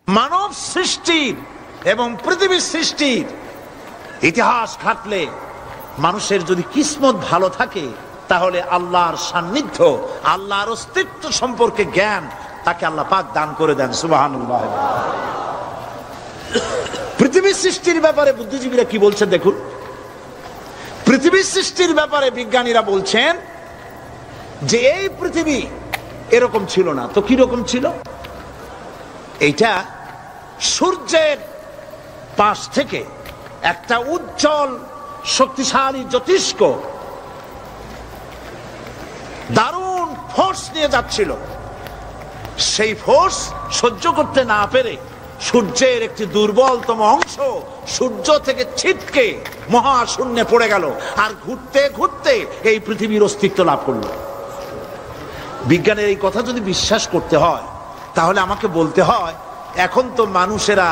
মানব সৃষ্টির এবং পৃথিবীর সৃষ্টির ইতিহাস ঘাটলে মানুষের যদি কিসমত ভালো থাকে, তাহলে আল্লাহর সান্নিধ্য, আল্লাহর অস্তিত্ব সম্পর্কে জ্ঞান তাকে আল্লাহ পাক দান করে দেন। সুবহানাল্লাহ। পৃথিবীর সৃষ্টির ব্যাপারে বুদ্ধিজীবীরা কি বলছেন দেখুন। পৃথিবীর সৃষ্টির ব্যাপারে বিজ্ঞানীরা বলছেন যে এই পৃথিবী এরকম ছিল না। তো কি রকম ছিল? এইটা সূর্যের পাশ থেকে একটা উজ্জ্বল শক্তিশালী জ্যোতিষ্ক দারুণ ফোর্স নিয়ে যাচ্ছিল। সেই ফোর্স সহ্য করতে না পেরে সূর্যের একটি দুর্বলতম অংশ সূর্য থেকে ছিটকে মহাশূন্যে পড়ে গেল, আর ঘুরতে ঘুরতে এই পৃথিবীর অস্তিত্ব লাভ করলো। বিজ্ঞানের এই কথা যদি বিশ্বাস করতে হয়, তাহলে আমাকে বলতে হয় এখন তো মানুষেরা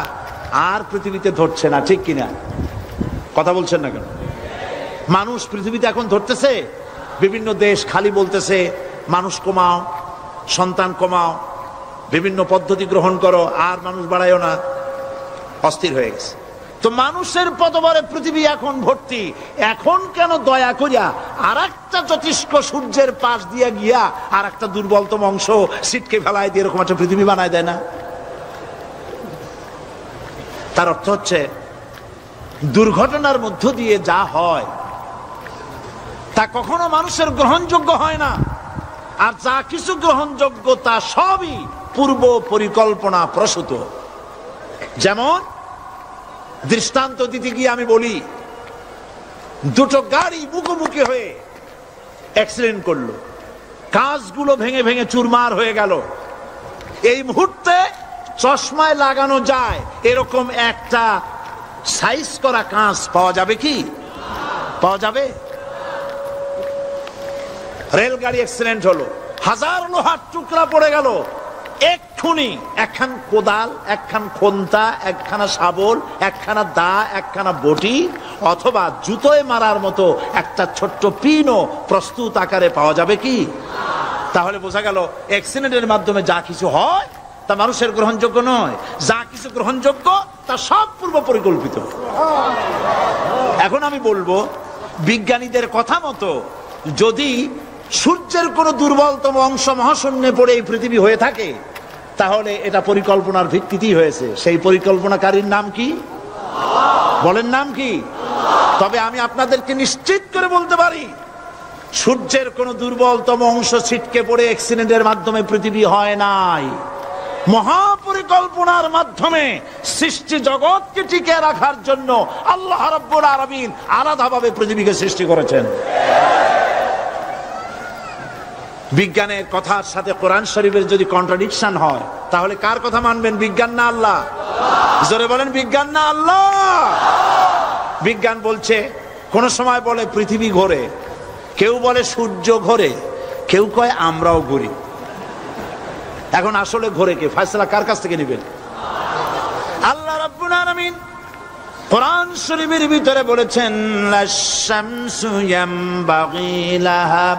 আর পৃথিবীতে ধরছে না, ঠিক কিনা? কথা বলছেন না কেন? মানুষ পৃথিবীতে এখন ধরতেছে। বিভিন্ন দেশ খালি বলতেছে মানুষ কমাও, সন্তান কমাও, বিভিন্ন পদ্ধতি গ্রহণ করো, আর মানুষ বাড়ায়ও না, অস্থির হয়ে গেছে। তো মানুষের পদবরে পৃথিবী এখন ভর্তি। এখন কেন দয়া করিয়া আর একটা জ্যোতিষ্ক সূর্যের পাশ দিয়ে গিয়া আর একটা দুর্বলতম অংশ সিটকে ফেলায় দিয়ে এরকম একটা পৃথিবী বানায় দেয় না? তার অর্থ হচ্ছে দুর্ঘটনার মধ্য দিয়ে যা হয় তা কখনো মানুষের গ্রহণযোগ্য হয় না, আর যা কিছু গ্রহণযোগ্য তা সবই পূর্ব পরিকল্পনা প্রসূত। যেমন দৃষ্টান্ত দিতে গিয়ে আমি বলি, দুটো গাড়ি মুখোমুখি হয়ে অ্যাক্সিডেন্ট করলো, কাঁচগুলো ভেঙে ভেঙে চুরমার হয়ে গেল। এই মুহূর্তে চশমায় লাগানো যায় এরকম একটা সাইজ করা কাঁচ পাওয়া যাবে কি? পাওয়া যাবে? রেলগাড়ি অ্যাক্সিডেন্ট হলো, হাজার লোহার টুকরা পড়ে গেল, এক্ষুনি একখান কোদাল, একখান খন্তা, একখানা শাবল, একখানা দা, একখানা বটি অথবা জুতোয় মারার মতো একটা ছোট্ট পিনও প্রস্তুত আকারে পাওয়া যাবে কি? তাহলে বোঝা গেল অ্যাক্সিডেন্টের মাধ্যমে যা কিছু হয় তা মানুষের গ্রহণযোগ্য নয়, যা কিছু গ্রহণযোগ্য তা সব পূর্ব পরিকল্পিত। এখন আমি বলবো, বিজ্ঞানীদের কথা মতো যদি সূর্যের কোন দুর্বলতম অংশ মহাশূন্যে পড়ে এই পৃথিবী হয়ে থাকে, তাহলে এটা পরিকল্পনার ভিত্তিতেই হয়েছে। সেই পরিকল্পনাকারীর নাম কি? বলেন, নাম কি? তবে আমি আপনাদেরকে নিশ্চিত করে বলতে পারি, সূর্যের কোন দুর্বলতম অংশ ছিটকে পড়ে অ্যাক্সিডেন্টের মাধ্যমে পৃথিবী হয় নাই। মহাপরিকল্পনার মাধ্যমে সৃষ্টি জগৎকে টিকে রাখার জন্য আল্লাহ রাব্বুল আলামিন আলাদাভাবে পৃথিবীকে সৃষ্টি করেছেন। বিজ্ঞানের কথার সাথে কোরআন শরীফের যদি কন্ট্রাডিকশন হয়, তাহলে কার কথা মানবেন? বিজ্ঞান না আল্লাহ? জোরে বলেন, বিজ্ঞান না আল্লাহ? বিজ্ঞান বলছে, কোন সময় বলে পৃথিবী ঘোরে, কেউ বলে সূর্য ঘোরে, কেউ কয় আমরাও ঘুরি। এখন আসলে ঘোরে কে? ফয়সালা কার কাছ থেকে নেবেন? আল্লাহ রাব্বুল আলামিন কোরআন শরীফের ভিতরে বলেছেন, লাশ-শামসু ইয়ামবাগি লাহা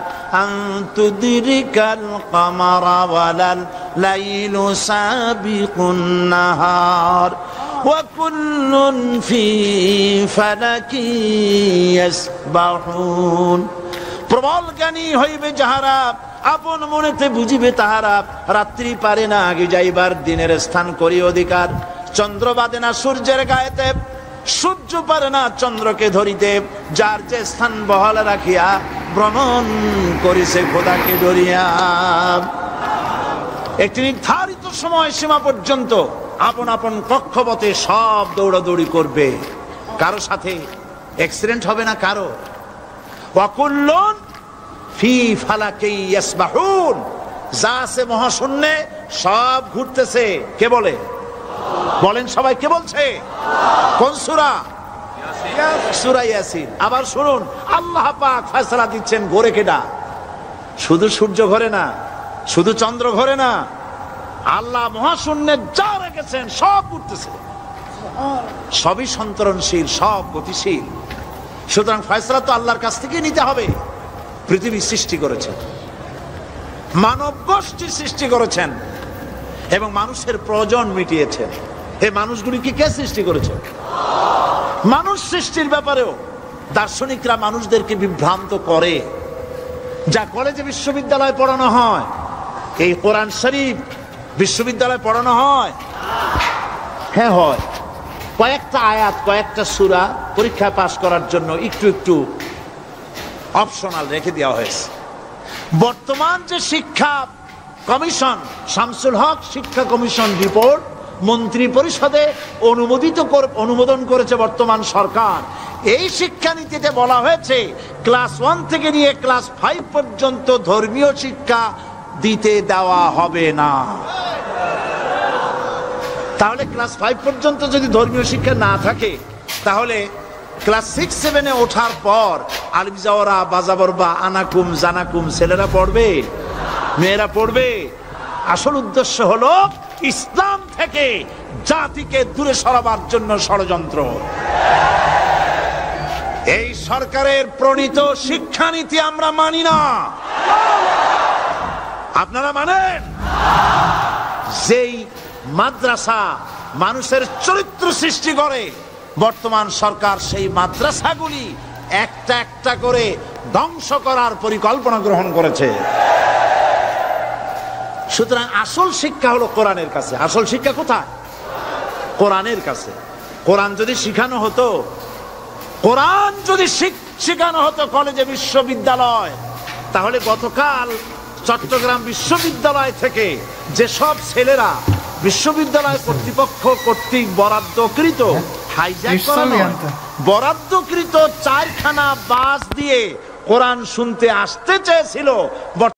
আন তুদরিকাল কামারা ওয়ালাল লাইলু সাবিকুন নাহার ওয়া কুল্লুন ফি ফালাকি ইয়াসবাহুন। প্রবল জ্ঞানী হইবে যাহারা, আপন মনেতে বুঝিবে তাহারা, রাত্রি পারে না আগে যাইবার, দিনের স্থান করি অধিকার। চন্দ্র বাদে না সূর্যের গায়েতে, সূর্য পারে না চন্দ্রকে ধরিতে, যার যে স্থান বহাল রাখিয়া ভ্রমণ করিছে খোদাকে ডরিয়া। একটি নির্ধারিত সময় সীমা পর্যন্ত আপন আপন কক্ষপথে সব দৌড়াদৌড়ি করবে, কারো সাথে অ্যাক্সিডেন্ট হবে না কারো। ওয়াকুল্লুন ফি ফালাকি ইয়াসবাহুন, যা আছে মহাশূন্যে সব ঘুরতেছে। কে বলে? বলেন সবাই, কে বলছে? কোন সূরা? সূরা ইয়াসিন। আবার শুনুন, আল্লাহ পাক ফয়সালা দিচ্ছেন ঘোরে কেডা? শুধু সূর্য ঘোরে না, শুধু চন্দ্র ঘোরে না, আল্লাহ মহাশূন্যে যা রেখেছেন সব ঘুরতেছে, সবই সন্তরণশীল, সব গতিশীল। সুতরাং ফয়সালা তো আল্লাহর কাছ থেকে নিতে হবে। পৃথিবী সৃষ্টি করেছেন, মানব গোষ্ঠী সৃষ্টি করেছেন, এবং মানুষের প্রয়োজন মিটিয়েছেন। এই মানুষগুলিকে কে সৃষ্টি করেছে? মানুষ সৃষ্টির ব্যাপারেও দার্শনিকরা মানুষদেরকে বিভ্রান্ত করে। যা কলেজে বিশ্ববিদ্যালয়ে পড়ানো হয়, এই কোরআন শরীফ বিশ্ববিদ্যালয়ে পড়ানো হয়? হ্যাঁ হয়। কয়েকটা আয়াত, কয়েকটা সূরা পরীক্ষা পাস করার জন্য একটু একটু অপশনাল রেখে দেওয়া হয়েছে। বর্তমান যে শিক্ষা কমিশন, শামসুল হক শিক্ষা কমিশন রিপোর্ট মন্ত্রী পরিষদে অনুমোদন করেছে বর্তমান সরকার। এই শিক্ষানীতিতে বলা হয়েছে ক্লাস 1 থেকে নিয়ে ক্লাস 5 পর্যন্ত ধর্মীয় শিক্ষা দিতে দেওয়া হবে না। তাহলে ক্লাস 5 পর্যন্ত যদি ধর্মীয় শিক্ষা না থাকে, তাহলে ক্লাস 6-7-এ ওঠার পর আলিফ জাওরা বাজাবর বা আনাকুম জানাকুম ছেলেরা পড়বে? মেয়েরা পড়বে? আসল উদ্দেশ্য হলো ইসলাম থেকে জাতিকে দূরে সরাবার জন্য ষড়যন্ত্র। এই সরকারের প্রণীত শিক্ষানীতি আমরা মানি না। আপনারা মানেন? যেই মাদ্রাসা মানুষের চরিত্র সৃষ্টি করে, বর্তমান সরকার সেই মাদ্রাসাগুলি একটা একটা করে ধ্বংস করার পরিকল্পনা গ্রহণ করেছে। সুতরাং আসল শিক্ষা হলো কোরআনের কাছে। আসল শিক্ষা কোথায়? কোরআনের কাছে। কোরআন যদি শিখানো হতো, কোরআন যদি শিখানো হতো কলেজে বিশ্ববিদ্যালয়, তাহলে গতকাল চট্টগ্রাম বিশ্ববিদ্যালয় থেকে যেসব ছেলেরা বিশ্ববিদ্যালয় কর্তৃপক্ষ কর্তৃক বরাদ্দকৃত, হাইজ্যাক করা নয়, বরাদ্দকৃত 4খানা বাস দিয়ে কোরআন শুনতে আসতে চেয়েছিল,